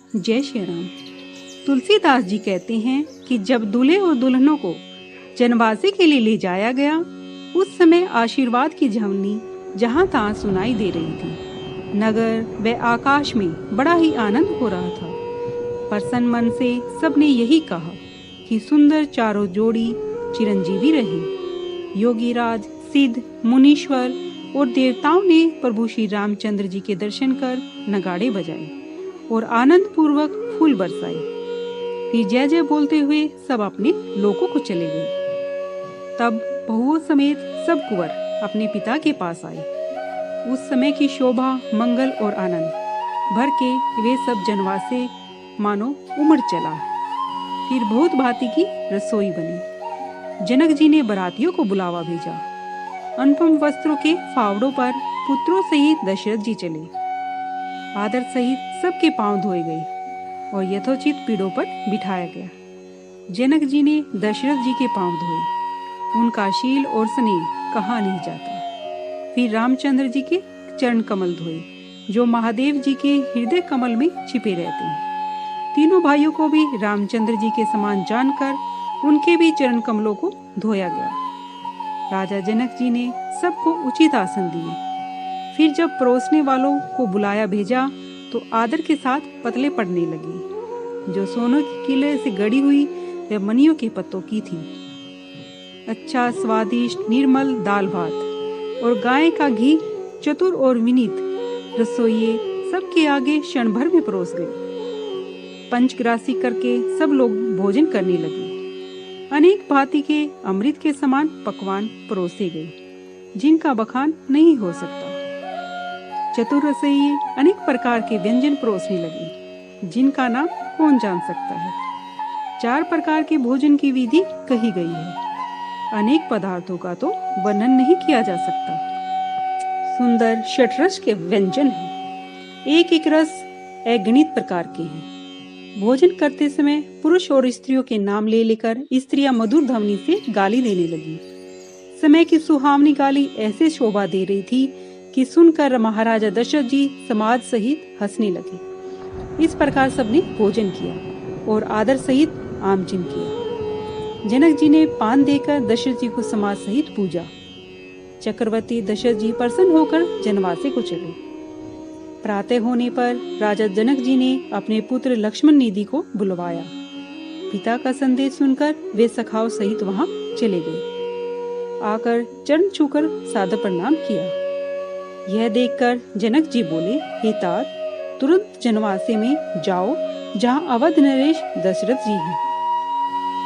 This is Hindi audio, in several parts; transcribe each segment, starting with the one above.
जय श्री राम। तुलसीदास जी कहते हैं कि जब दूल्हे और दुल्हनों को जनवासे के लिए ले जाया गया, उस समय आशीर्वाद की झवनी जहां तहां सुनाई दे रही थी। नगर व आकाश में बड़ा ही आनंद हो रहा था। प्रसन्न मन से सबने यही कहा कि सुंदर चारों जोड़ी चिरंजीवी रहे। योगीराज, सिद्ध, मुनीश्वर और देवताओं ने प्रभु श्री रामचंद्र जी के दर्शन कर नगाड़े बजाए और आनंद पूर्वक फूल बरसाए। फिर जय जय बोलते हुए सब अपने लोकों को चले गए। तब बहुओं समेत सब कुंवर अपने पिता के पास आए। उस समय की शोभा, मंगल और आनंद भर के वे सब जनवासे मानो उमड़ चला। फिर बहुत भांति की रसोई बनी। जनक जी ने बरातियों को बुलावा भेजा। अनुपम वस्त्रों के फावड़ों पर पुत्रों सहित दशरथ जी चले। आदर सहित सबके पांव धोए गए और यथोचित पीढ़ों पर बिठाया गया। जनक जी ने दशरथ जी के पांव धोए। उनका शील और स्नेह कहा नहीं जाता। फिर रामचंद्र जी के चरण कमल धोए, जो महादेव जी के हृदय कमल में छिपे रहते हैं। तीनों भाइयों को भी रामचंद्र जी के समान जानकर उनके भी चरण कमलों को धोया गया। राजा जनक जी ने सबको उचित आसन दिए। फिर जब परोसने वालों को बुलाया भेजा तो आदर के साथ पतले पड़ने लगी, जो सोने की किले से गढ़ी हुई व मणियों के पत्तों की थी। अच्छा स्वादिष्ट निर्मल दाल भात और गाय का घी चतुर और विनीत रसोइये सबके आगे क्षण भर में परोस गए। पंचग्रासी करके सब लोग भोजन करने लगे। अनेक भांति के अमृत के समान पकवान परोसे गए, जिनका बखान नहीं हो सकता। चतुर रसोइये अनेक प्रकार के व्यंजन परोसने लगे, जिनका नाम कौन जान सकता है। 4 प्रकार के भोजन की विधि कही गई है। अनेक पदार्थों का तो वर्णन नहीं किया जा सकता। सुंदर षटरस के व्यंजन हैं। एक एक रस अगणित प्रकार के हैं। भोजन करते समय पुरुष और स्त्रियों के नाम ले लेकर स्त्रियां मधुर ध्वनि से गाली देने लगी। समय की सुहावनी गाली ऐसे शोभा दे रही थी कि सुनकर महाराजा दशरथ जी समाज सहित हंसने लगे। इस प्रकार सबने भोजन किया और आदर सहित आमचिन किया। जनक जी ने पान देकर दशरथ जी को समाज सहित पूजा। चक्रवर्ती दशरथ जी प्रसन्न होकर जनवासे को चले। प्रातः होने पर राजा जनक जी ने अपने पुत्र लक्ष्मण निधि को बुलवाया। पिता का संदेश सुनकर वे सखाओं सहित वहां चले गए। आकर चरण छूकर सादर प्रणाम किया। यह देखकर जनक जी बोले, हे तात, तुरंत जनवासे में जाओ जहां अवध नरेश दशरथ जी हैं।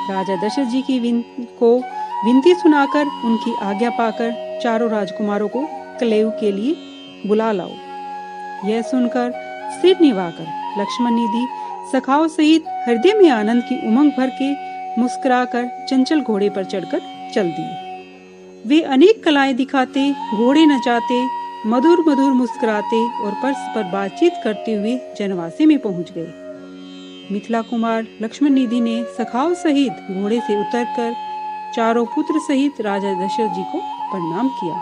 राजा दशरथ जी की विनती सुनाकर उनकी आज्ञा पाकर चारों राजकुमारों को कलेव के लिए बुला लाओ। यह सुनकर सिर निभाकर लक्ष्मण निधि सखाओं सहित हृदय में आनंद की उमंग भर के मुस्कुराकर चंचल घोड़े पर चढ़कर चल दिए। वे अनेक कलाएं दिखाते, घोड़े नचाते, मधुर मधुर मुस्कुराते और परस्पर बातचीत करते हुए जनवासे में पहुंच गए। मिथिला कुमार लक्ष्मण निधि ने सखाओं सहित घोड़े से उतरकर चारों पुत्र सहित राजा दशरथ जी को प्रणाम किया।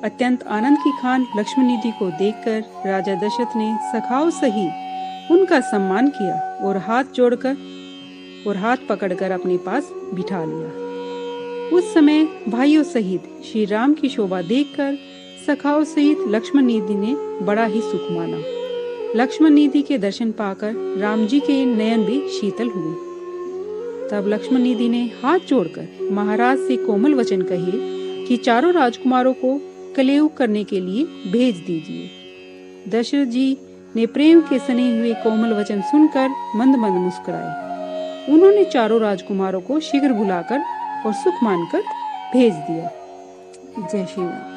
अत्यंत आनंद की खान लक्ष्मण निधि को देखकर राजा दशरथ ने सखाओं सहित उनका सम्मान किया और हाथ पकड़कर अपने पास बिठा लिया। उस समय भाइयों सहित श्री राम की शोभा देखकर सखाओं सहित लक्ष्मण निधि ने बड़ा ही सुख माना। लक्ष्मण निधि के दर्शन पाकर राम जी के नयन भी शीतल हुए। तब लक्ष्मण निधि ने हाथ जोड़कर महाराज से कोमल वचन कहे कि चारों राजकुमारों को कलेव करने के लिए भेज दीजिए। दशरथ जी ने प्रेम के सने हुए कोमल वचन सुनकर मंद मंद मुस्कुराए। उन्होंने चारों राजकुमारों को शीघ्र बुलाकर और सुख मानकर भेज दिया। जय श्री राम।